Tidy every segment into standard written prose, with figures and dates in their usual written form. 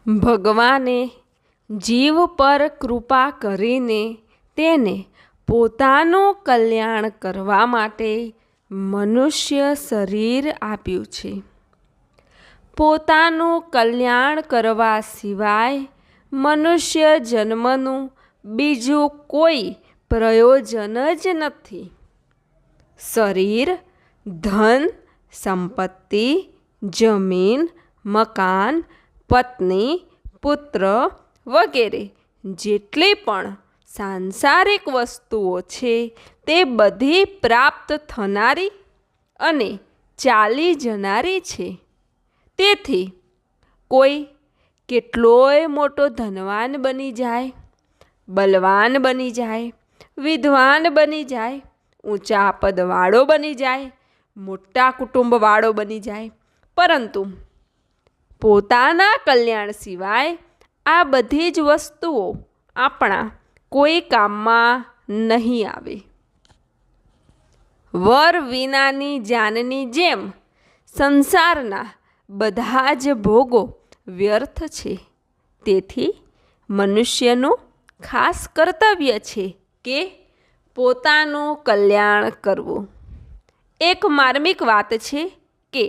ભગવાને જીવ પર કૃપા કરીને તેને પોતાનું કલ્યાણ કરવા માટે મનુષ્ય શરીર આપ્યું છે. પોતાનું કલ્યાણ કરવા સિવાય મનુષ્ય જન્મનું બીજું કોઈ પ્રયોજન જ નથી. શરીર, ધન, સંપત્તિ, જમીન, મકાન, પત્ની, પુત્ર વગેરે જેટલી પણ સાંસારિક વસ્તુઓ છે તે બધી પ્રાપ્ત થનારી અને ચાલી જનારી છે. તેથી કોઈ કેટલોય મોટો ધનવાન બની જાય, બલવાન બની જાય, વિદ્વાન બની જાય, ઊંચા પદવાળો બની જાય, મોટા કુટુંબવાળો બની જાય, પરંતુ પોતાના કલ્યાણ સિવાય આ બધી જ વસ્તુઓ આપણા કોઈ કામમાં નહીં આવે. વર વિનાની જાનની જેમ સંસારના બધા જ ભોગો વ્યર્થ છે. તેથી મનુષ્યનું ખાસ કર્તવ્ય છે કે પોતાનું કલ્યાણ કરવું. એક માર્મિક વાત છે કે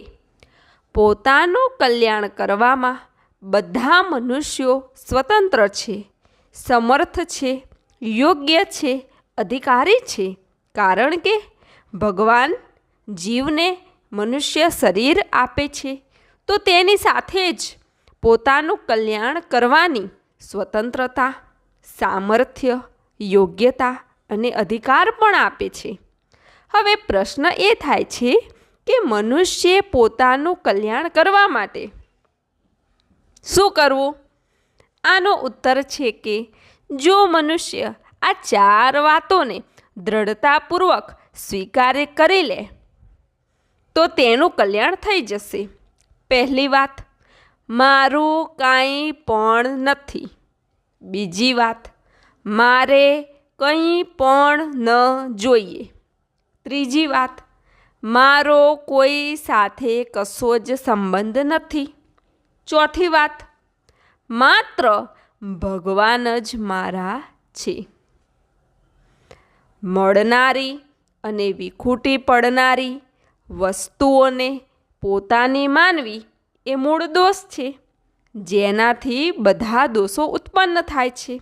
પોતાનું કલ્યાણ કરવામાં બધા મનુષ્યો સ્વતંત્ર છે, સમર્થ છે, યોગ્ય છે, અધિકારી છે. કારણ કે ભગવાન જીવને મનુષ્ય શરીર આપે છે તો તેની સાથે જ પોતાનું કલ્યાણ કરવાની સ્વતંત્રતા, સામર્થ્ય, યોગ્યતા અને અધિકાર પણ આપે છે. હવે પ્રશ્ન એ થાય છે કે મનુષ્યે પોતાનું કલ્યાણ કરવા માટે શું કરવું? આનો ઉત્તર છે કે જો મનુષ્ય આ 4 વાતોને દ્રઢતાપૂર્વક સ્વીકાર કરી લે તો તેનું કલ્યાણ થઈ જશે. પહેલી વાત, મારું કાંઈ પણ નથી. બીજી વાત, મારે કંઈ પણ ન જોઈએ. ત્રીજી વાત, મારો કોઈ સાથે કશો જ સંબંધ નથી. ચોથી વાત, માત્ર ભગવાન જ મારા છે. મળનારી અને વિખૂટી પડનારી વસ્તુઓને પોતાની માનવી એ મૂળ દોષ છે, જેનાથી બધા દોષો ઉત્પન્ન થાય છે.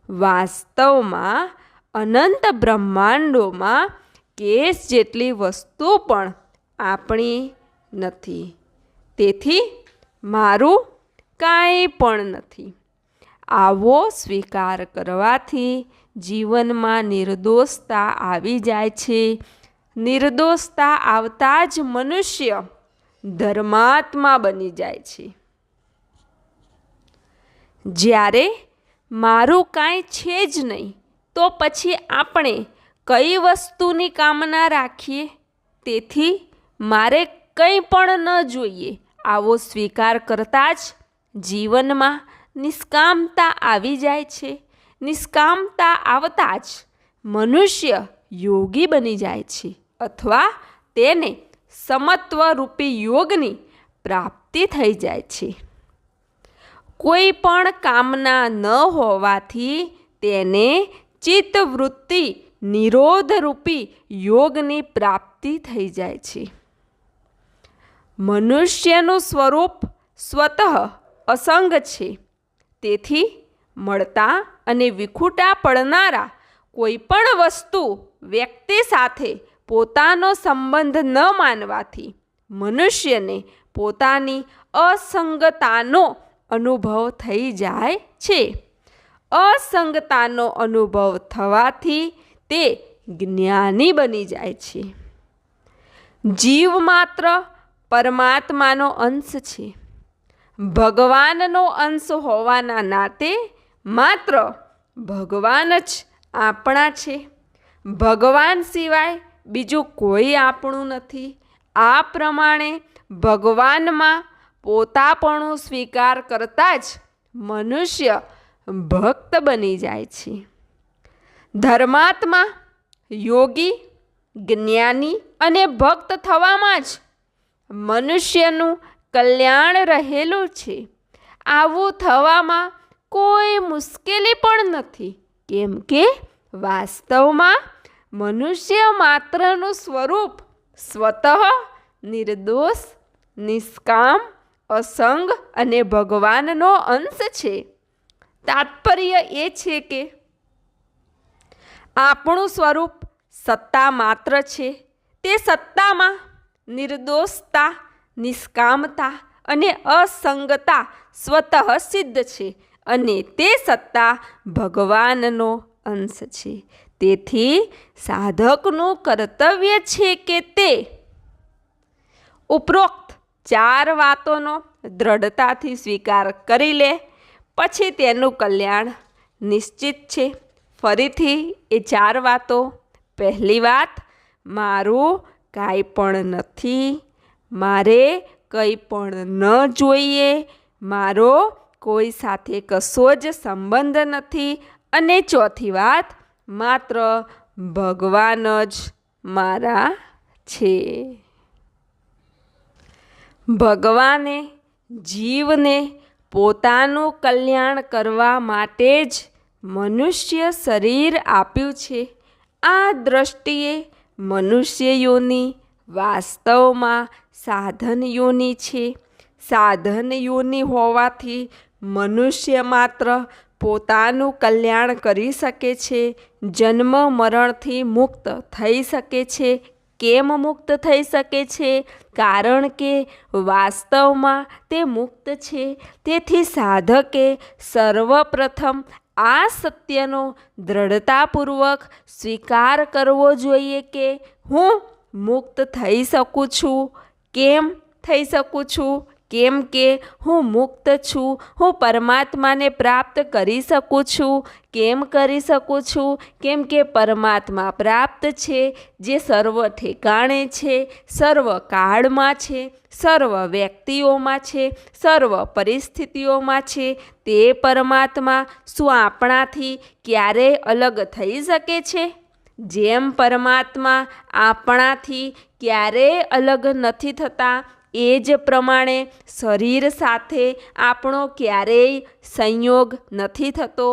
વાસ્તવમાં અનંત બ્રહ્માંડોમાં કેસ જેટલી વસ્તુ પણ આપણી નથી. તેથી મારું કાંઈ પણ નથી આવો સ્વીકાર કરવાથી જીવનમાં નિર્દોષતા આવી જાય છે. નિર્દોષતા આવતા જ મનુષ્ય ધર્માત્મા બની જાય છે. જ્યારે મારું કાંઈ છે જ નહીં તો પછી આપણે કઈ વસ્તુની કામના રાખીએ? તેથી મારે કંઈ પણ ન જોઈએ આવો સ્વીકાર કરતાં જ જીવનમાં નિષ્કામતા આવી જાય છે. નિષ્કામતા આવતા જ મનુષ્ય યોગી બની જાય છે અથવા તેને સમત્વરૂપી યોગની પ્રાપ્તિ થઈ જાય છે. કોઈ પણ કામના ન હોવાથી તેને ચિત્તવૃત્તિ નિરોધરૂપી યોગની પ્રાપ્તિ થઈ જાય છે. મનુષ્યનું સ્વરૂપ સ્વતઃ અસંગ છે. તેથી મળતા અને વિખૂટા પડનારા કોઈ પણ વસ્તુ, વ્યક્તિ સાથે પોતાનો સંબંધ ન માનવાથી મનુષ્યને પોતાની અસંગતાનો અનુભવ થઈ જાય છે. અસંગતાનો અનુભવ થવાથી તે જ્ઞાની બની જાય છે. જીવ માત્ર પરમાત્માનો અંશ છે. ભગવાનનો અંશ હોવાના નાતે માત્ર ભગવાન જ આપણા છે. ભગવાન સિવાય બીજું કોઈ આપણું નથી. આ પ્રમાણે ભગવાનમાં પોતાપણું સ્વીકાર કરતા જ મનુષ્ય ભક્ત બની જાય છે. ધર્માત્મા, યોગી, જ્ઞાની અને ભક્ત થવામાં જ મનુષ્યનું કલ્યાણ રહેલું છે. આવું થવામાં કોઈ મુશ્કેલી પણ નથી, કેમ કે વાસ્તવમાં મનુષ્ય માત્રનું સ્વરૂપ સ્વતઃ નિર્દોષ, નિષ્કામ, અસંગ અને ભગવાનનો અંશ છે. તાત્પર્ય એ છે કે આપણું સ્વરૂપ સત્તા માત્ર છે. તે સત્તામાં નિર્દોષતા, નિષ્કામતા અને અસંગતા સ્વતઃ સિદ્ધ છે અને તે સત્તા ભગવાનનો અંશ છે. તેથી સાધકનું કર્તવ્ય છે કે તે ઉપરોક્ત 4 વાતોનો દ્રઢતાથી સ્વીકાર કરી લે, પછી તેનું કલ્યાણ નિશ્ચિત છે. ફરીથી એ 4 વાતો. પહેલી વાત, મારું કાંઈ પણ નથી, મારે કંઈ પણ ન જોઈએ, મારો કોઈ સાથે કશો જ સંબંધ નથી. અને ચોથી વાત, માત્ર ભગવાન જ મારા છે. ભગવાને જીવને પોતાનું કલ્યાણ કરવા માટે જ મનુષ્ય શરીર આપ્યું છે. આ દ્રષ્ટિએ મનુષ્ય યોનિ વાસ્તવમાં સાધન યોનિ છે. સાધન યોનિ હોવાથી મનુષ્ય માત્ર પોતાનું કલ્યાણ કરી શકે છે, જન્મ મરણથી મુક્ત થઈ શકે છે. કેમ મુક્ત થઈ શકે છે? કારણ કે વાસ્તવમાં તે મુક્ત છે. તેથી સાધકે સર્વપ્રથમ આ સત્યનો દ્રઢતાપૂર્વક સ્વીકાર કરવો જોઈએ કે હું મુક્ત થઈ શકું છું. કેમ થઈ શકું છું? કેમ કે હું મુક્ત છું. હું પરમાત્માને પ્રાપ્ત કરી શકું છું. કેમ કરી શકું છું? કેમ કે પરમાત્મા પ્રાપ્ત છે, જે સર્વ ઠેકાણે છે, સર્વ કાળમાં છે, સર્વ વ્યક્તિઓમાં છે, સર્વ પરિસ્થિતિઓમાં છે. તે પરમાત્મા શું આપણાથી ક્યારેય અલગ થઈ શકે છે? જેમ પરમાત્મા આપણાથી ક્યારેય અલગ નથી થતા, એ જ પ્રમાણે શરીર સાથે આપણો ક્યારેય સંયોગ નથી થતો.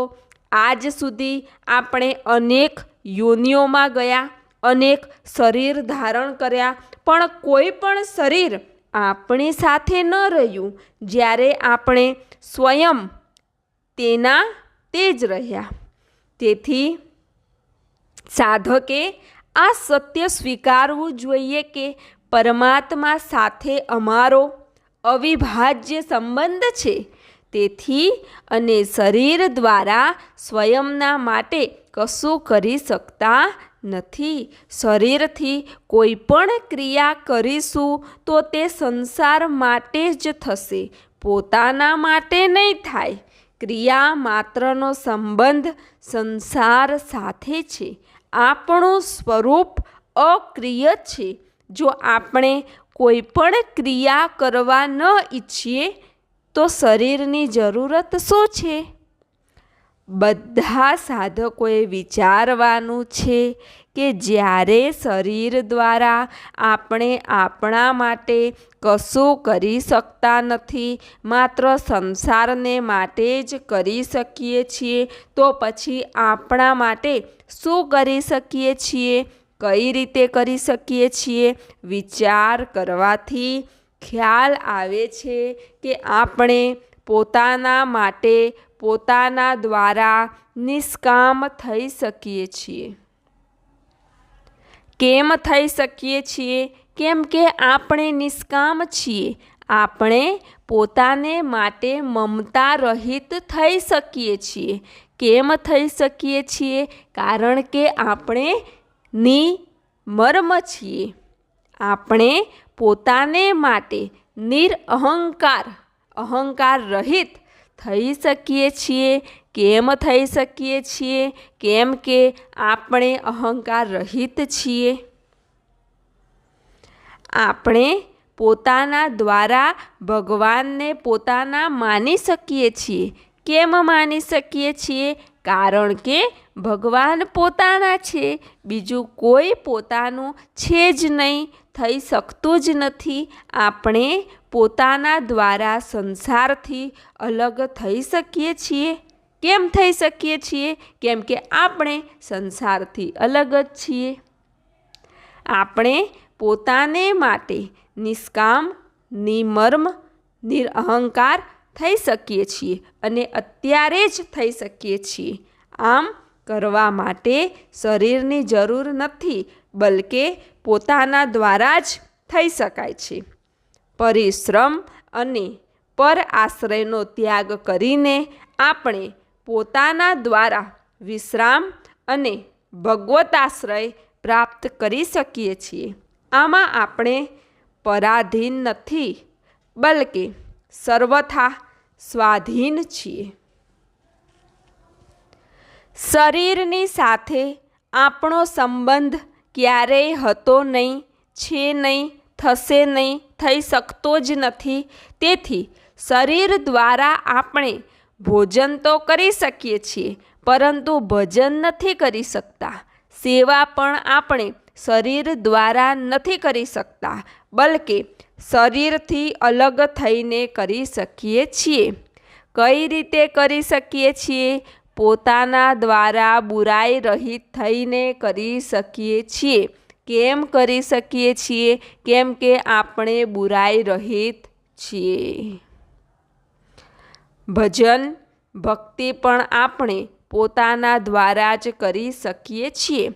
આજ સુધી આપણે અનેક યોનિઓમાં ગયા, અનેક શરીર ધારણ કર્યા, પણ કોઈ પણ શરીર આપણી સાથે ન રહ્યું, જ્યારે આપણે સ્વયં તેના તે જ રહ્યા. તેથી સાધકે આ સત્ય સ્વીકારવું જોઈએ કે પરમાત્મા સાથે અમારો અવિભાજ્ય સંબંધ છે. તેથી અને શરીર દ્વારા સ્વયંના માટે કશું કરી શકતા નથી. શરીરથી કોઈ પણ ક્રિયા કરીશું તો તે સંસાર માટે જ થશે, પોતાના માટે નહીં થાય. ક્રિયા માત્રનો સંબંધ સંસાર સાથે છે. આપણું સ્વરૂપ અક્રિય છે. જો આપણે કોઈ પણ ક્રિયા કરવા ન ઈચ્છીએ તો શરીરની જરૂરત શું છે? બધા સાધકોએ વિચારવાનું છે કે જ્યારે શરીર દ્વારા આપણે આપણા માટે કશું કરી શકતા નથી, માત્ર સંસારને માટે જ કરી શકીએ છીએ, તો પછી આપણા માટે શું કરી શકીએ છીએ? કઈ રીતે કરી શકીએ છીએ? વિચાર કરવાથી ખ્યાલ આવે છે કે આપણે પોતાના માટે પોતાના દ્વારા નિષ્કામ થઈ શકીએ છીએ. કેમ થઈ શકીએ છીએ? કેમ કે આપણે નિષ્કામ છીએ. આપણે પોતાને માટે મમતા રહિત થઈ શકીએ છીએ. કેમ થઈ શકીએ છીએ? કારણ કે આપણે નિર્મમ છીએ. આપણે પોતાને માટે નિરઅહંકાર, અહંકાર રહિત થઈ શકીએ છીએ. કેમ થઈ શકીએ છીએ? કેમ કે આપણે અહંકાર રહિત છીએ. આપણે પોતાના દ્વારા ભગવાનને પોતાના માની શકીએ છીએ. કેમ માની શકીએ છીએ? કારણ કે ભગવાન પોતાના છે, બીજું કોઈ પોતાનું છે જ નહીં. થઈ શકતું જ નથી. આપણે પોતાના દ્વારા સંસારથી અલગ થઈ શકીએ છીએ. કેમ થઈ શકીએ છીએ? કેમ કે આપણે સંસારથી અલગ જ છીએ. આપણે પોતાને માટે નિષ્કામ, નિમર્મ, નિરઅહંકાર થઈ શકીએ છીએ અને અત્યારે જ થઈ શકીએ છીએ. આમ કરવા માટે શરીરની જરૂર નથી, બલકે પોતાના દ્વારા જ થઈ શકાય છે. પરિશ્રમ અને પર આશ્રયનો ત્યાગ કરીને આપણે પોતાના દ્વારા વિશ્રામ અને ભગવત આશ્રય પ્રાપ્ત કરી શકીએ છીએ. આમાં આપણે પરાધીન નથી, બલકે સર્વથા સ્વાધીન છીએ. શરીરની સાથે આપણો સંબંધ ક્યારેય હતો નહીં, છે નહીં, થશે નહીં, થઈ શકતો જ નથી. તેથી શરીર દ્વારા આપણે ભોજન તો કરી શકીએ છીએ, પરંતુ ભજન નથી કરી શકતા. સેવા પણ આપણે શરીર દ્વારા નથી કરી શકતા, બલકે શરીરથી અલગ થઈને કરી શકીએ છીએ. કઈ રીતે કરી શકીએ છીએ? પોતાના દ્વારા બુરાઈ રહિત થઈને કરી શકીએ છીએ. કેમ કરી શકીએ છીએ? કેમ કે આપણે બુરાઈ રહિત છીએ. ભજન, ભક્તિ પણ આપણે પોતાના દ્વારા જ કરી શકીએ છીએ.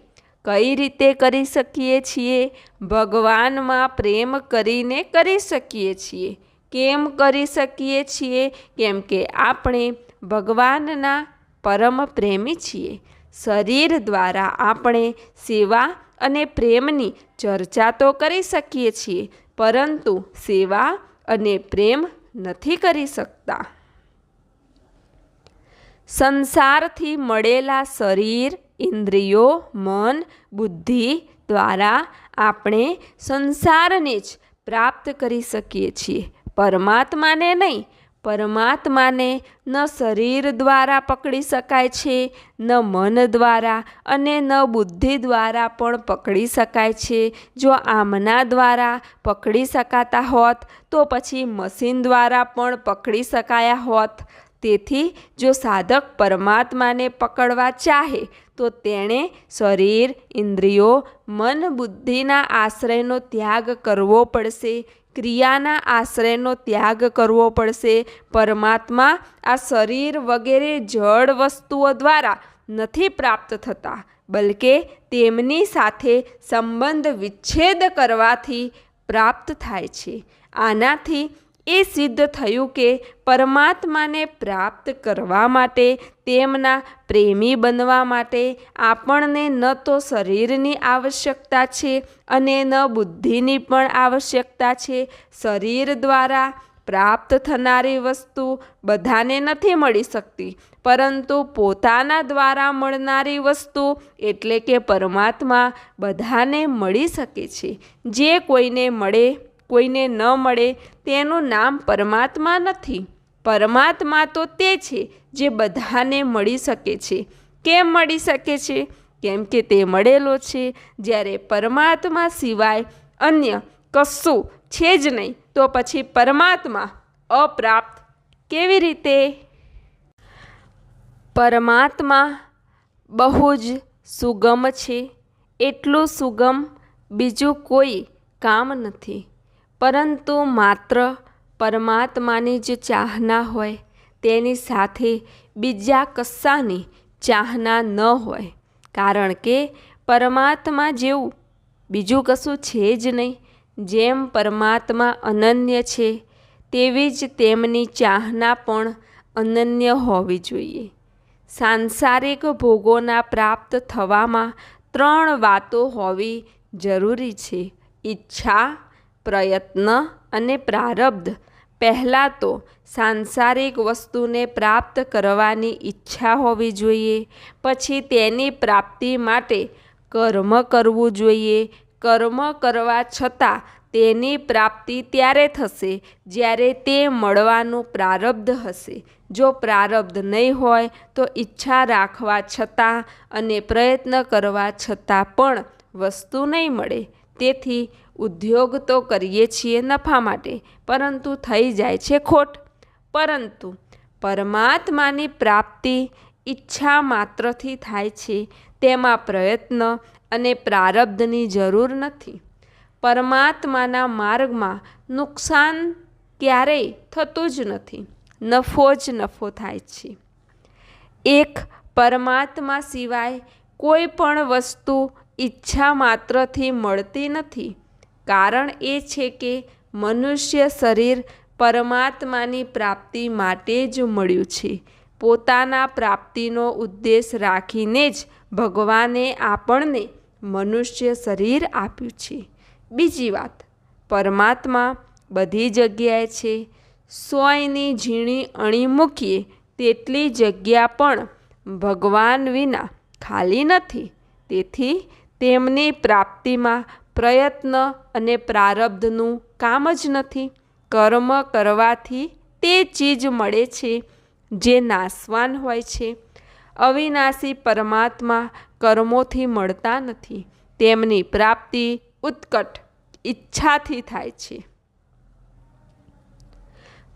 કઈ રીતે કરી શકીએ છીએ? ભગવાનમાં પ્રેમ કરીને કરી શકીએ છીએ. કેમ કરી શકીએ છીએ? કેમ કે આપણે ભગવાનના પરમ પ્રેમી છીએ. શરીર દ્વારા આપણે સેવા અને પ્રેમની ચર્ચા તો કરી શકીએ છીએ, પરંતુ સેવા અને પ્રેમ નથી કરી શકતા. સંસારથી મળેલા શરીર, ઇન્દ્રિયો, મન, બુદ્ધિ દ્વારા આપણે સંસારને જ પ્રાપ્ત કરી શકીએ છીએ, પરમાત્માને નહીં. પરમાત્માને ન શરીર દ્વારા પકડી શકાય છે, ન મન દ્વારા અને ન બુદ્ધિ દ્વારા પણ પકડી શકાય છે. જો આમના દ્વારા પકડી શકાતા હોત તો પછી મશીન દ્વારા પણ પકડી શકાયા હોત. તેથી જો સાધક પરમાત્માને પકડવા ચાહે તો તેણે શરીર, ઇન્દ્રિયો, મન, બુદ્ધિના આશ્રયનો ત્યાગ કરવો પડશે. ક્રિયાના આશ્રયનો ત્યાગ કરવો પડશે. પરમાત્મા આ શરીર વગેરે જળ વસ્તુઓ દ્વારા નથી પ્રાપ્ત થતા, બલકે તેમની સાથે સંબંધ વિચ્છેદ કરવાથી પ્રાપ્ત થાય છે. આનાથી એ સિદ્ધ થયું કે પરમાત્માને પ્રાપ્ત કરવા માટે, તેમના પ્રેમી બનવા માટે આપણને ન તો શરીરની આવશ્યકતા છે અને ન બુદ્ધિની પણ આવશ્યકતા છે. શરીર દ્વારા પ્રાપ્ત થનારી વસ્તુ બધાને નથી મળી શકતી, પરંતુ પોતાના દ્વારા મળનારી વસ્તુ એટલે કે પરમાત્મા બધાને મળી શકે છે. જે કોઈને મળે, કોઈને ન મળે, તેનું નામ પરમાત્મા નથી. પરમાત્મા તો તે છે જે બધાને મળી શકે છે. કેમ મળી શકે છે? કેમ કે તે મળેલો છે. જ્યારે પરમાત્મા સિવાય અન્ય કશું છે જ નહીં, તો પછી પરમાત્મા અપ્રાપ્ત કેવી રીતે? પરમાત્મા બહુ જ સુગમ છે. એટલું સુગમ બીજું કોઈ કામ નથી. પરંતુ માત્ર પરમાત્માની જ ચાહના હોય, તેની સાથે બીજા કશાની ચાહના ન હોય. કારણ કે પરમાત્મા જેવું બીજું કશું છે જ નહીં. જેમ પરમાત્મા અનન્ય છે, તેવી જ તેમની ચાહના પણ અનન્ય હોવી જોઈએ. સાંસારિક ભોગોના પ્રાપ્ત થવામાં 3 વાતો હોવી જરૂરી છે: ઈચ્છા, પ્રયત્ન અને પ્રારબ્ધ. પહેલાં તો સાંસારિક વસ્તુને પ્રાપ્ત કરવાની ઈચ્છા હોવી જોઈએ. પછી તેની પ્રાપ્તિ માટે કર્મ કરવું જોઈએ. કર્મ કરવા છતાં તેની પ્રાપ્તિ ત્યારે થશે જ્યારે તે મળવાનું પ્રારબ્ધ હશે. જો પ્રારબ્ધ નહીં હોય તો ઈચ્છા રાખવા છતાં અને પ્રયત્ન કરવા છતાં પણ વસ્તુ નહીં મળે. તેથી ઉદ્યોગ તો કરીએ છીએ નફા માટે, પરંતુ થઈ જાય છે ખોટ. પરંતુ પરમાત્માની પ્રાપ્તિ ઈચ્છા માત્રથી થાય છે. તેમાં પ્રયત્ન અને પ્રારબ્ધની જરૂર નથી. પરમાત્માના માર્ગમાં નુકસાન ક્યારેય થતું જ નથી, નફો જ નફો થાય છે. એક પરમાત્મા સિવાય કોઈ પણ વસ્તુ ઈચ્છા માત્રથી મળતી નથી. કારણ એ છે કે મનુષ્ય શરીર પરમાત્માની પ્રાપ્તિ માટે જ મળ્યું છે. પોતાના પ્રાપ્તિનો ઉદ્દેશ રાખીને જ ભગવાને આપણને મનુષ્ય શરીર આપ્યું છે. બીજી વાત, પરમાત્મા બધી જગ્યાએ છે. 100ની ઝીણી અણી મૂકીએ તેટલી જગ્યા પણ ભગવાન વિના ખાલી નથી. તેથી તેમની પ્રાપ્તિમાં પ્રયત્ન અને પ્રારબ્ધનું કામ જ નથી. કર્મ કરવાથી તે ચીજ મળે છે જે નાશવાન હોય છે. અવિનાશી પરમાત્મા કર્મોથી મળતા નથી. તેમની પ્રાપ્તિ ઉત્કટ ઈચ્છાથી થાય છે.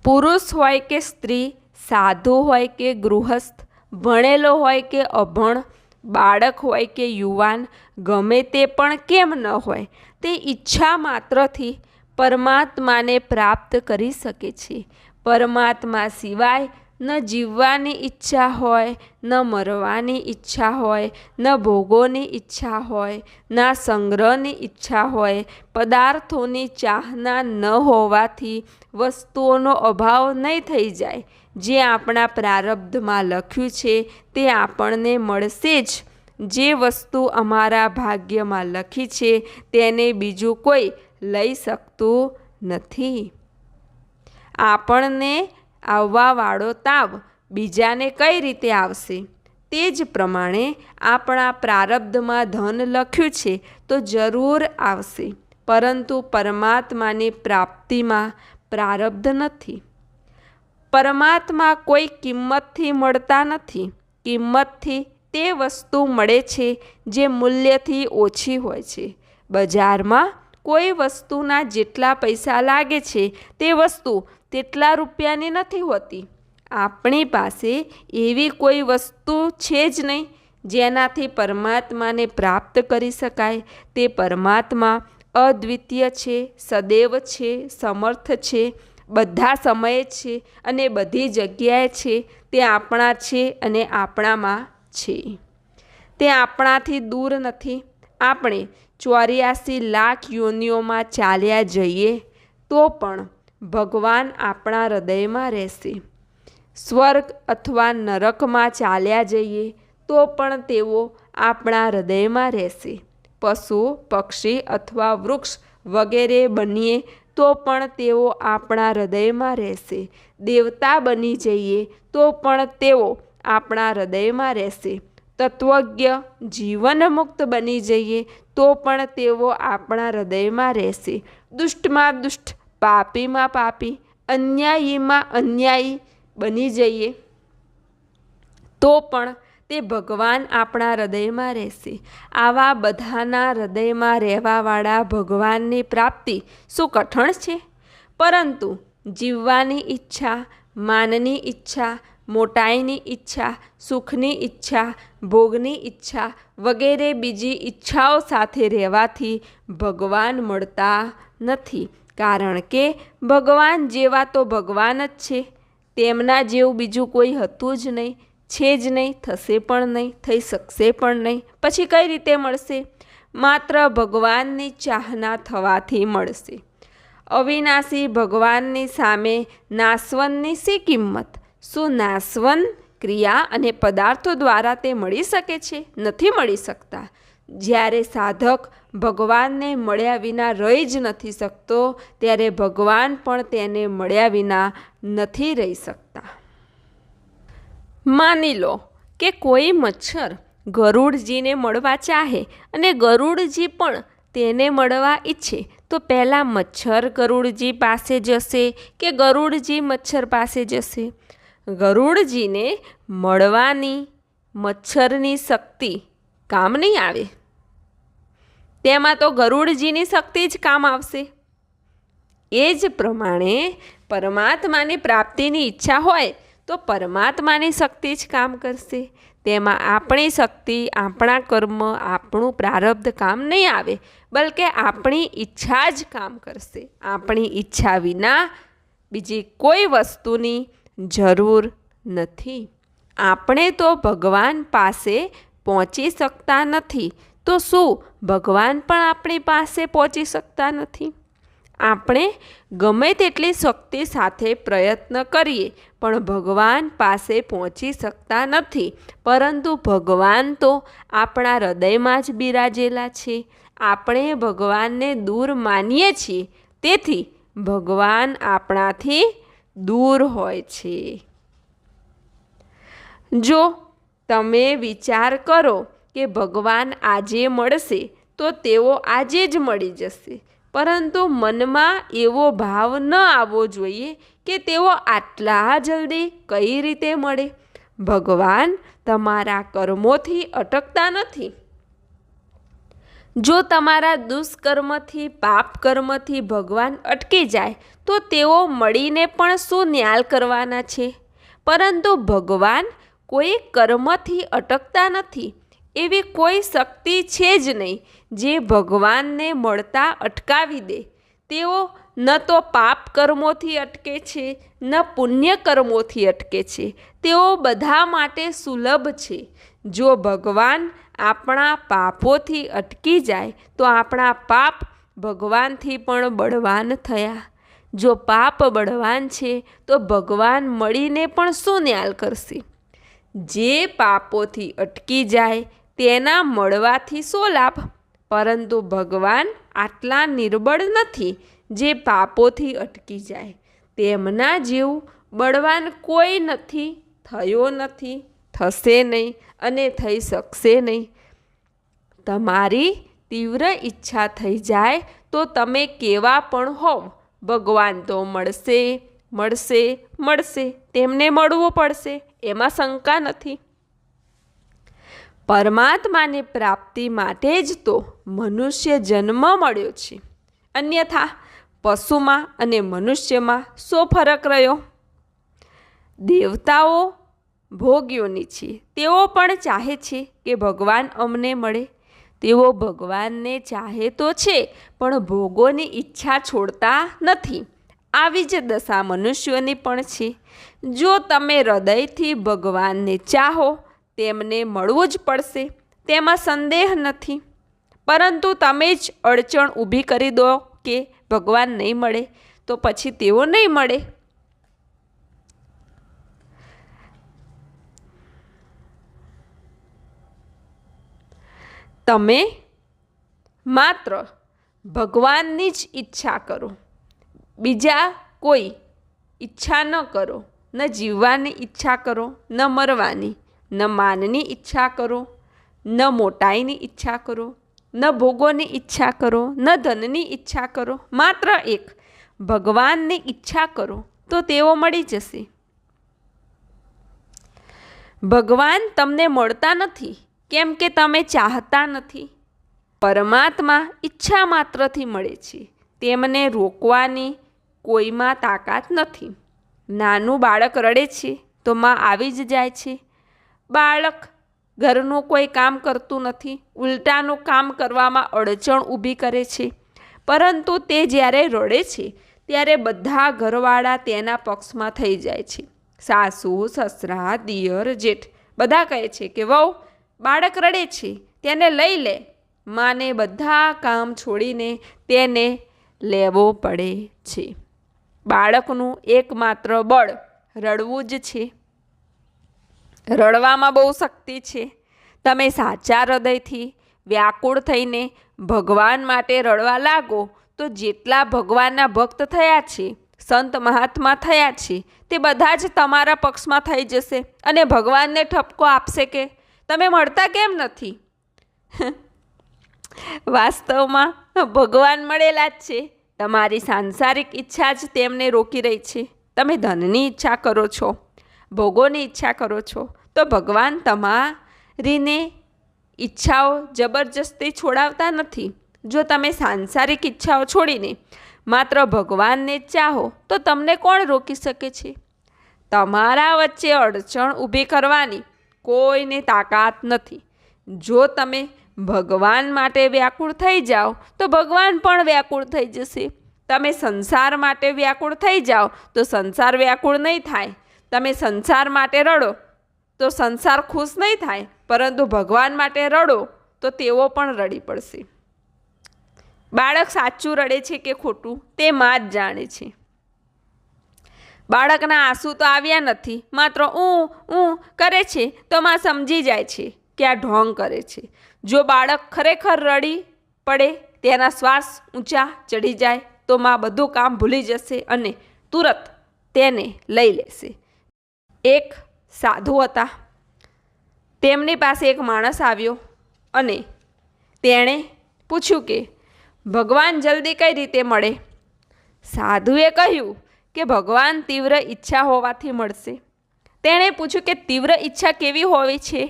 પુરુષ હોય કે સ્ત્રી, સાધુ હોય કે ગૃહસ્થ, ભણેલો હોય કે અભણ, બાળક હોય કે યુવાન, ગમે તે પણ કેમ ન હોય, તે ઈચ્છા માત્રથી પરમાત્માને પ્રાપ્ત કરી શકે છે. પરમાત્મા સિવાય ન જીવવાની ઈચ્છા હોય, ન મરવાની ઈચ્છા હોય, ન ભોગોની ઈચ્છા હોય, ના સંગ્રહની ઈચ્છા હોય. પદાર્થોની ચાહના ન હોવાથી વસ્તુઓનો અભાવ નહીં થઈ જાય. જે આપણા પ્રારબ્ધમાં લખ્યું છે તે આપણને મળશે જ. જે વસ્તુ અમારા ભાગ્યમાં લખી છે તેને બીજું કોઈ લઈ શકતું નથી. આપણને આવવાવાળો તાવ બીજાને કઈ રીતે આવશે? તે જ પ્રમાણે આપણા પ્રારબ્ધમાં ધન લખ્યું છે તો જરૂર આવશે, પરંતુ પરમાત્માની પ્રાપ્તિમાં પ્રારબ્ધ નથી. પરમાત્મા કોઈ કિંમતથી મળતા નથી. કિંમતથી તે વસ્તુ મળે છે જે મૂલ્યથી ઓછી હોય છે. બજારમાં કોઈ વસ્તુના જેટલા પૈસા લાગે છે તે વસ્તુ તેટલા રૂપિયાની નથી હોતી. આપણી પાસે એવી કોઈ વસ્તુ છે જ નહીં જેનાથી પરમાત્માને પ્રાપ્ત કરી શકાય. તે પરમાત્મા અદ્વિતીય છે, સદૈવ છે, સમર્થ છે, બધા સમયે છે અને બધી જગ્યાએ છે. તે આપણા છે અને આપણામાં છે. તે આપણાથી દૂર નથી. આપણે 84 લાખ યોનિઓમાં ચાલ્યા જઈએ તો પણ ભગવાન આપણા હૃદયમાં રહેશે. સ્વર્ગ અથવા નરકમાં ચાલ્યા જઈએ તો પણ તેઓ આપણા હૃદયમાં રહેશે. પશુ, પક્ષી અથવા વૃક્ષ વગેરે બનીએ તો પણ તેઓ આપણા હૃદયમાં રહેશે. દેવતા બની જઈએ તો પણ તેઓ આપણા હૃદયમાં રહેશે. તત્વજ્ઞ, જીવન મુક્ત બની જઈએ તો પણ તેઓ આપણા હૃદયમાં રહેશે. દુષ્ટમાં દુષ્ટ, પાપીમાં પાપી, અન્યાયીમાં અન્યાયી બની જઈએ તો પણ તે ભગવાન આપણા હૃદયમાં રહેશે. આવા બધાના હૃદયમાં રહેવાવાળા ભગવાનની પ્રાપ્તિ શું કઠણ છે? પરંતુ જીવવાની ઈચ્છા, માનની ઈચ્છા, મોટાઈની ઈચ્છા, સુખની ઈચ્છા, ભોગની ઈચ્છા વગેરે બીજી ઈચ્છાઓ સાથે રહેવાથી ભગવાન મળતા નથી. કારણ કે ભગવાન જેવા તો ભગવાન જ છે. તેમના જેવું બીજું કોઈ હતું જ નહીં, છે જ નહીં, થશે પણ નહીં, થઈ શકશે પણ નહીં. પછી કઈ રીતે મળશે? માત્ર ભગવાનની ચાહના થવાથી મળશે. અવિનાશી ભગવાનની સામે નાશવનની શી કિંમત? શું નાશવન ક્રિયા અને પદાર્થો દ્વારા તે મળી શકે છે? નથી મળી શકતા. જ્યારે સાધક ભગવાનને મળ્યા વિના રહી જ નથી શકતો, ત્યારે ભગવાન પણ તેને મળ્યા વિના નથી રહી શકતા. માની લો કે કોઈ મચ્છર ગરુડજીને મળવા ચાહે અને ગરુડજી પણ તેને મળવા ઈચ્છે, તો પહેલાં મચ્છર ગરુડજી પાસે જશે કે ગરુડજી મચ્છર પાસે જશે? ગરુડજીને મળવાની મચ્છરની શક્તિ કામ નહીં આવે. તેમાં તો ગરુડજીની શક્તિ જ કામ આવશે. એ જ પ્રમાણે પરમાત્માની પ્રાપ્તિની ઈચ્છા હોય તો પરમાત્માની શક્તિ જ કામ કરશે. તેમાં આપણી શક્તિ, આપણા કર્મ, આપણું પ્રારબ્ધ કામ નહીં આવે, બલકે આપણી ઈચ્છા જ કામ કરશે. આપણી ઈચ્છા વિના બીજી કોઈ વસ્તુની જરૂર નથી. આપણે તો ભગવાન પાસે પહોંચી શકતા નથી, તો શું ભગવાન પણ આપણી પાસે પહોંચી શકતા નથી? આપણે ગમે તેટલી શક્તિ સાથે પ્રયત્ન કરીએ પણ ભગવાન પાસે પહોંચી શકતા નથી. પરંતુ ભગવાન તો આપણા હૃદયમાં જ બિરાજેલા છે. આપણે ભગવાનને દૂર માનીએ છીએ, તેથી ભગવાન આપણાથી દૂર હોય છે. જો તમે વિચાર કરો કે ભગવાન આજે મળશે તો તેઓ આજે જ મળી જશે, પરંતુ મનમાં એવો ભાવ ન આવવો જોઈએ કે તેઓ આટલા જલ્દી કઈ રીતે મળે. ભગવાન તમારા કર્મોથી અટકતા નથી. જો તમારા દુષ્કર્મથી, પાપ કર્મથી ભગવાન અટકી જાય તો તેઓ મળીને પણ શું ન્યાલ કરવાના છે? પરંતુ ભગવાન કોઈ કર્મથી અટકતા નથી. એવી કોઈ શક્તિ છે જ નહીં જે ભગવાનને મળતા અટકાવી દે. તેઓ ન તો પાપ કર્મોથી અટકે છે, ન પુણ્ય કર્મોથી અટકે છે. તેઓ બધા માટે સુલભ છે. જો ભગવાન આપણા પાપોથી અટકી જાય તો આપણા પાપ ભગવાનથી પણ બળવાન થયા. જો પાપ બળવાન છે તો ભગવાન મળીને પણ શું ન્યાલ કરશે? જે પાપોથી અટકી જાય તેના મળવાથી શો લાભ? પરંતુ ભગવાન આટલા નિર્બળ નથી જે પાપોથી અટકી જાય. તેમના જેવું બળવાન કોઈ નથી, થયો નથી, થશે નહીં અને થઈ શકશે નહીં. તમારી તીવ્ર ઈચ્છા થઈ જાય તો તમે કેવા પણ હોવ, ભગવાન તો મળશે, મળશે, મળશે. તેમને મળવું પડશે, એમાં શંકા નથી. પરમાત્માની પ્રાપ્તિ માટે જ તો મનુષ્ય જન્મ મળ્યો છે. અન્યથા પશુમાં અને મનુષ્યમાં શો ફરક રહ્યો? દેવતાઓ ભોગ્યોની છે. તેઓ પણ ચાહે છે કે ભગવાન અમને મળે. તેઓ ભગવાનને ચાહે તો છે પણ ભોગોની ઈચ્છા છોડતા નથી. આવી જ દશા મનુષ્યોની પણ છે. જો તમે હૃદયથી ભગવાનને ચાહો તેમને મળવું જ પડશે, તેમાં સંદેહ નથી. પરંતુ તમે જ અડચણ ઊભી કરી દો કે ભગવાન નહીં મળે, તો પછી તેઓ નહીં મળે. તમે માત્ર ભગવાનની જ ઈચ્છા કરો, બીજા કોઈ ઈચ્છા ન કરો. ન જીવવાની ઈચ્છા કરો, ન મરવાની. ન માનની ઈચ્છા કરો, ન મોટાઈની ઈચ્છા કરો, ન ભોગોની ઈચ્છા કરો, ન ધનની ઈચ્છા કરો. માત્ર એક ભગવાનની ઈચ્છા કરો તો તેઓ મળી જશે. ભગવાન તમને મળતા નથી કેમ કે તમે ચાહતા નથી. પરમાત્મા ઈચ્છા માત્રથી મળે છે. તેમને રોકવાની કોઈમાં તાકાત નથી. નાનું બાળક રડે છે તો માં આવી જ જાય છે. બાળક ઘરનું કોઈ કામ કરતું નથી, ઉલટાનું કામ કરવામાં અડચણ ઊભી કરે છે. પરંતુ તે જ્યારે રડે છે ત્યારે બધા ઘરવાળા તેના પક્ષમાં થઈ જાય છે. સાસુ, સસરા, દિયર, જેઠ બધા કહે છે કે વહુ બાળક રડે છે, તેને લઈ લે. માને બધા કામ છોડીને તેને લેવો પડે છે. બાળકનું એકમાત્ર બળ રડવું જ છે. રડવામાં બહુ શક્તિ છે. તમે સાચા હૃદયથી વ્યાકુળ થઈને ભગવાન માટે રડવા લાગો તો જેટલા ભગવાનના ભક્ત થયા છે, સંત મહાત્મા થયા છે, તે બધા જ તમારા પક્ષમાં થઈ જશે અને ભગવાનને ઠપકો આપશે કે તમે મળતા કેમ નથી? વાસ્તવમાં ભગવાન મળેલા જ છે. તમારી સાંસારિક ઈચ્છા જ તેમને રોકી રહી છે. તમે ધનની ઈચ્છા કરો છો, ભોગોની ઈચ્છા કરો છો, તો ભગવાન તમારીને ઈચ્છાઓ જબરજસ્તી છોડાવતા નથી. જો તમે સાંસારિક ઈચ્છાઓ છોડીને માત્ર ભગવાનને જ ચાહો તો તમને કોણ રોકી શકે છે? તમારા વચ્ચે અડચણ ઊભી કરવાની કોઈને તાકાત નથી. જો તમે ભગવાન માટે વ્યાકુળ થઈ જાઓ તો ભગવાન પણ વ્યાકુળ થઈ જશે. તમે સંસાર માટે વ્યાકુળ થઈ જાઓ તો સંસાર વ્યાકુળ નહીં થાય. તમે સંસાર માટે રડો તો સંસાર ખુશ નહીં થાય, પરંતુ ભગવાન માટે રડો તો તેઓ પણ રડી પડશે. બાળક સાચું રડે છે કે ખોટું તે માં જ જાણે છે. બાળકના આંસુ તો આવ્યા નથી, માત્ર ઊં કરે છે તો માં સમજી જાય છે કે આ ઢોંગ કરે છે. જો બાળક ખરેખર રડી પડે, તેના શ્વાસ ઊંચા ચડી જાય તો માં બધું કામ ભૂલી જશે અને તુરત તેને લઈ લેશે. એક સાધુ હતા. તેમની પાસે એક માણસ આવ્યો અને તેણે પૂછ્યું કે ભગવાન જલ્દી કઈ રીતે મળે? સાધુએ કહ્યું કે ભગવાન તીવ્ર ઈચ્છા હોવાથી મળશે. તેણે પૂછ્યું કે તીવ્ર ઈચ્છા કેવી હોવી છે?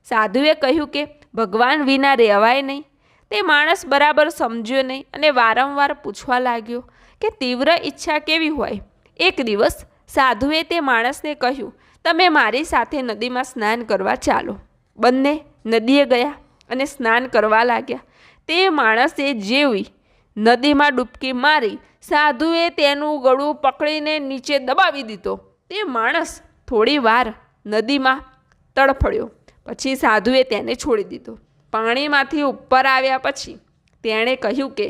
સાધુએ કહ્યું કે ભગવાન વિના રહેવાય નહીં. તે માણસ બરાબર સમજ્યો નહીં અને વારંવાર પૂછવા લાગ્યો કે તીવ્ર ઈચ્છા કેવી હોય. એક દિવસ સાધુએ તે માણસને કહ્યું, તમે મારી સાથે નદીમાં સ્નાન કરવા ચાલો. બંને નદીએ ગયા અને સ્નાન કરવા લાગ્યા. તે માણસે જેવી નદીમાં ડૂબકી મારી, સાધુએ તેનું ગળું પકડીને નીચે દબાવી દીધો. તે માણસ થોડી વાર નદીમાં તડફડ્યો, પછી સાધુએ તેને છોડી દીધો. પાણીમાંથી ઉપર આવ્યા પછી તેણે કહ્યું કે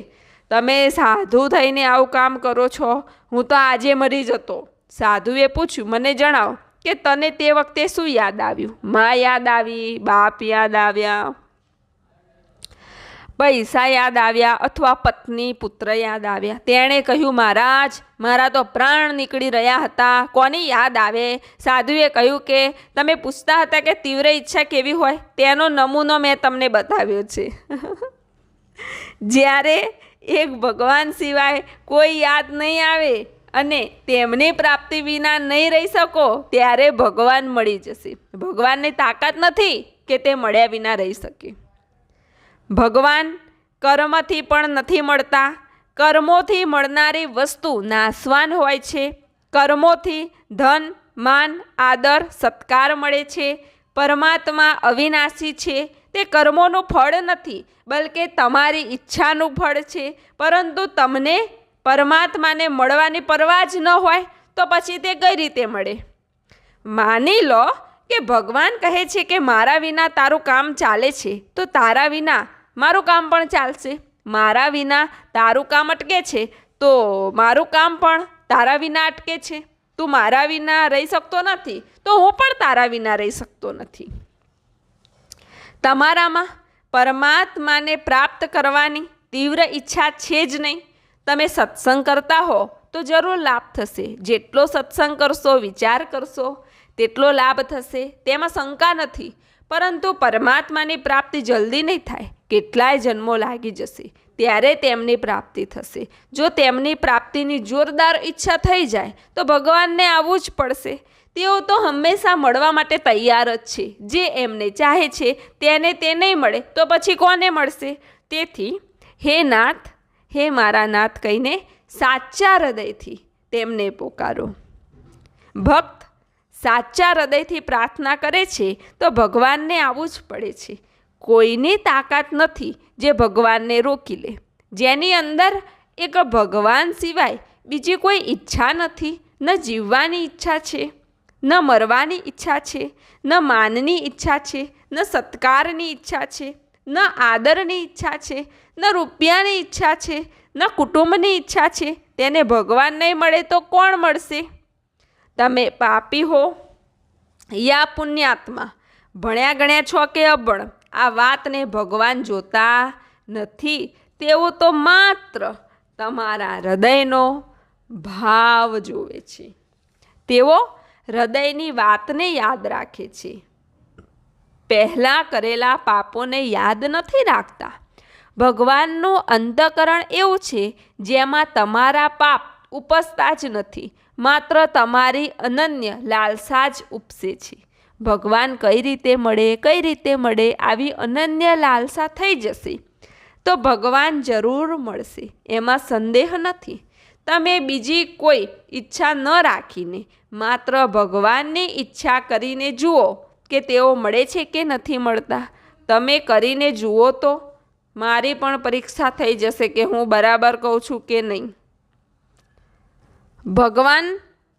તમે સાધુ થઈને આવું કામ કરો છો, હું તો આજે મરી જતો. સાધુએ પૂછ્યું, મને જણાવ કે તને તે વખતે શું યાદ આવ્યું? માં યાદ આવી, બાપ યાદ આવ્યા, પૈસા યાદ આવ્યા અથવા પત્ની પુત્ર યાદ આવ્યા? તેણે કહ્યું, મહારાજ મારા તો પ્રાણ નીકળી રહ્યા હતા, કોની યાદ આવે? સાધુએ કહ્યું કે તમે પૂછતા હતા કે તીવ્ર ઈચ્છા કેવી હોય, તેનો નમૂનો મેં તમને બતાવ્યો છે. જ્યારે એક ભગવાન સિવાય કોઈ યાદ નહીં આવે અને તેમની પ્રાપ્તિ વિના નહીં રહી શકો, ત્યારે ભગવાન મળી જશે. ભગવાનની તાકાત નથી કે તે મળ્યા વિના રહી શકે. ભગવાન કર્મથી પણ નથી મળતા. કર્મોથી મળનારી વસ્તુ નાશવાન હોય છે. કર્મોથી ધન, માન, આદર, સત્કાર મળે છે. પરમાત્મા અવિનાશી છે. તે કર્મોનું ફળ નથી, બલકે તમારી ઈચ્છાનું ફળ છે. પરંતુ તમને પરમાત્માને મળવાની પરવા જ ન હોય તો પછી તે કઈ રીતે મળે? માની લો કે ભગવાન કહે છે કે મારા વિના તારું કામ ચાલે છે, તો તારા વિના મારું કામ પણ ચાલશે. મારા વિના તારું કામ અટકે છે તો મારું કામ પણ તારા વિના અટકે છે. તું મારા વિના રહી શકતો નથી તો હું પણ તારા વિના રહી શકતો નથી. તમારામાં પરમાત્માને પ્રાપ્ત કરવાની તીવ્ર ઈચ્છા છે જ નહીં. તમે સત્સંગ કરતા હો તો જરૂર લાભ થશે. જેટલો સત્સંગ કરશો, વિચાર કરશો, તેટલો લાભ થશે, તેમાં શંકા નથી. પરંતુ પરમાત્માની પ્રાપ્તિ જલ્દી નહીં થાય. કેટલાય જન્મો લાગી જશે, ત્યારે તેમની પ્રાપ્તિ થશે. જો તેમની પ્રાપ્તિની જોરદાર ઈચ્છા થઈ જાય તો ભગવાનને આવવું જ પડશે. તેઓ તો હંમેશા મળવા માટે તૈયાર જ છે. જે એમને ચાહે છે તેને તે નહીં મળે તો પછી કોને મળશે? તેથી હે નાથ, હે મારા નાથ કહીને સાચા હૃદયથી તેમને પોકારો. ભક્ત સાચા હૃદયથી પ્રાર્થના કરે છે તો ભગવાનને આવવું જ પડે છે. કોઈની તાકાત નથી જે ભગવાનને રોકી લે. જેની અંદર એક ભગવાન સિવાય બીજી કોઈ ઈચ્છા નથી. ન જીવવાની ઈચ્છા છે, ન મરવાની ઈચ્છા છે, ન માનની ઈચ્છા છે, ન સત્કારની ઈચ્છા છે, ન આદરની ઈચ્છા છે, ન રૂપિયાની ઈચ્છા છે, ન કુટુંબની ઈચ્છા છે. તેને ભગવાન નહીં મળે તો કોણ મળશે? તમે પાપી હો યા પુણ્યાત્મા, ભણ્યા ગણ્યા છો કે અભણ, આ વાતને ભગવાન જોતા નથી. તેઓ તો માત્ર તમારા હૃદયનો ભાવ જોવે છે. તેઓ હૃદયની વાતને યાદ રાખે છે, પહેલાં કરેલા પાપોને યાદ નથી રાખતા. ભગવાનનું અંતઃકરણ એવું છે જેમાં તમારા પાપ ઉપસતા જ નથી, માત્ર તમારી અનન્ય લાલસા જ ઉપસે છે. ભગવાન કઈ રીતે મળે, કઈ રીતે મળે, આવી અનન્ય લાલસા થઈ જશે. તો ભગવાન જરૂર મળશે, એમાં સંદેહ નથી. તમે બીજી કોઈ ઈચ્છા ન રાખીને માત્ર ભગવાનની ઈચ્છા કરીને જુઓ કે તેઓ મળે છે કે નથી મળતા. તમે કરીને જુઓ તો મારી પણ પરીક્ષા થઈ જશે કે હું બરાબર કહું છું કે નહીં. ભગવાન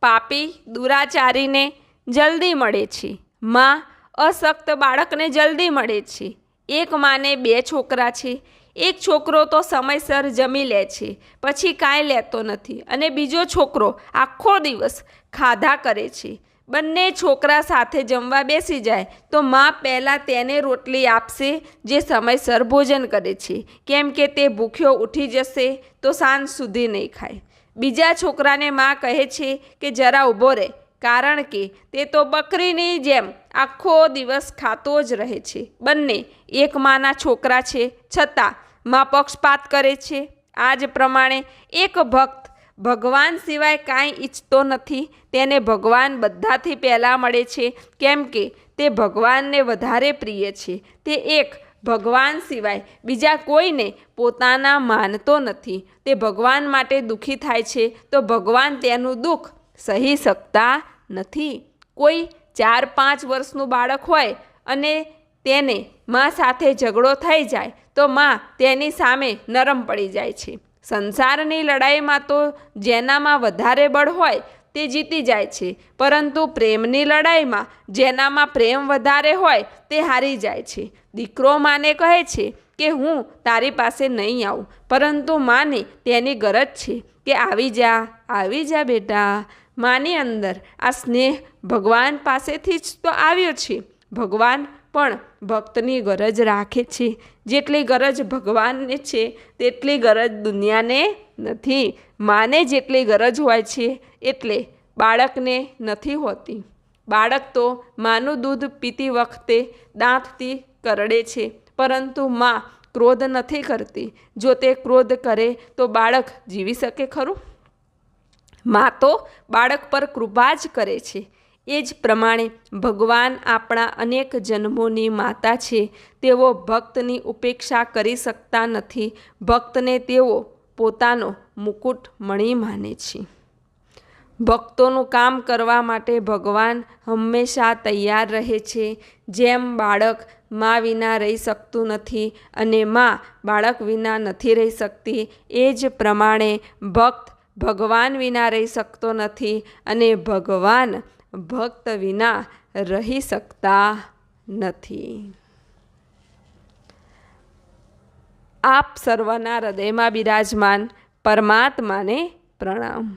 પાપી દુરાચારીને જલ્દી મળે છે, માં અશક્ત બાળકને જલ્દી મળે છે. એક માને 2 છોકરા છે. એક છોકરો તો સમયસર જમી લે છે, પછી કાંઈ લેતો નથી, અને બીજો છોકરો આખો દિવસ ખાધા કરે છે. બંને છોકરા સાથે જમવા બેસી જાય તો માં પહેલાં તેને રોટલી આપશે જે સમયસર ભોજન કરે છે, કેમ કે તે ભૂખ્યો ઉઠી જશે તો સાંજ સુધી નહીં ખાય. બીજા છોકરાને માં કહે છે કે જરા ઊભો રહે, કારણ કે તે તો બકરીની જેમ આખો દિવસ ખાતો જ રહે છે. બંને એક માના છોકરા છે, છતાં માં પક્ષપાત કરે છે. આ જ પ્રમાણે એક ભક્ત ભગવાન સિવાય કાંઈ ઈચ્છતો નથી, તેને ભગવાન બધાથી પહેલાં મળે છે, કેમ કે તે ભગવાનને વધારે પ્રિય છે. તે એક ભગવાન સિવાય બીજા કોઈને પોતાના માનતો નથી. તે ભગવાન માટે દુઃખી થાય છે તો ભગવાન તેનું દુઃખ સહી શકતા નથી. કોઈ 4-5 વર્ષનું બાળક હોય અને તેને મા સાથે ઝઘડો થઈ જાય તો મા તેની સામે નરમ પડી જાય છે. સંસારની લડાઈમાં તો જેનામાં વધારે બળ હોય તે જીતી જાય છે, પરંતુ પ્રેમની લડાઈમાં જેનામાં પ્રેમ વધારે હોય તે હારી જાય છે. દીકરો માને કહે છે કે હું તારી પાસે નહીં આવું, પરંતુ માને તેની ગરજ છે કે આવી જા બેટા. માની અંદર આ સ્નેહ ભગવાન પાસેથી જ તો આવ્યો છે. ભગવાન પણ ભક્તની ગરજ રાખે છે. જેટલી ગરજ ભગવાનને છે તેટલી ગરજ દુનિયાને નથી. માને જેટલી ગરજ હોય છે એટલે બાળકને નથી હોતી. બાળક તો માનું દૂધ પીતી વખતે દાંતથી કરડે છે, પરંતુ માં ક્રોધ નથી કરતી. જો તે ક્રોધ કરે તો બાળક જીવી શકે ખરું? માં તો બાળક પર કૃપા જ કરે છે. એ જ પ્રમાણે ભગવાન આપણા અનેક જન્મોની માતા છે. તેઓ ભક્તની ઉપેક્ષા કરી શકતા નથી. ભક્તને તેઓ પોતાનો મુકુટ મણી માને છે. ભક્તોનું કામ કરવા માટે ભગવાન હંમેશા તૈયાર રહે છે. જેમ બાળક મા વિના રહી શકતું નથી અને મા બાળક વિના નથી રહી શકતી, એ જ પ્રમાણે ભક્ત ભગવાન વિના રહી શકતો નથી અને ભગવાન ભક્ત વિના રહી શકતા નથી. આપ સર્વના હૃદયમાં બિરાજમાન પરમાત્માને પ્રણામ.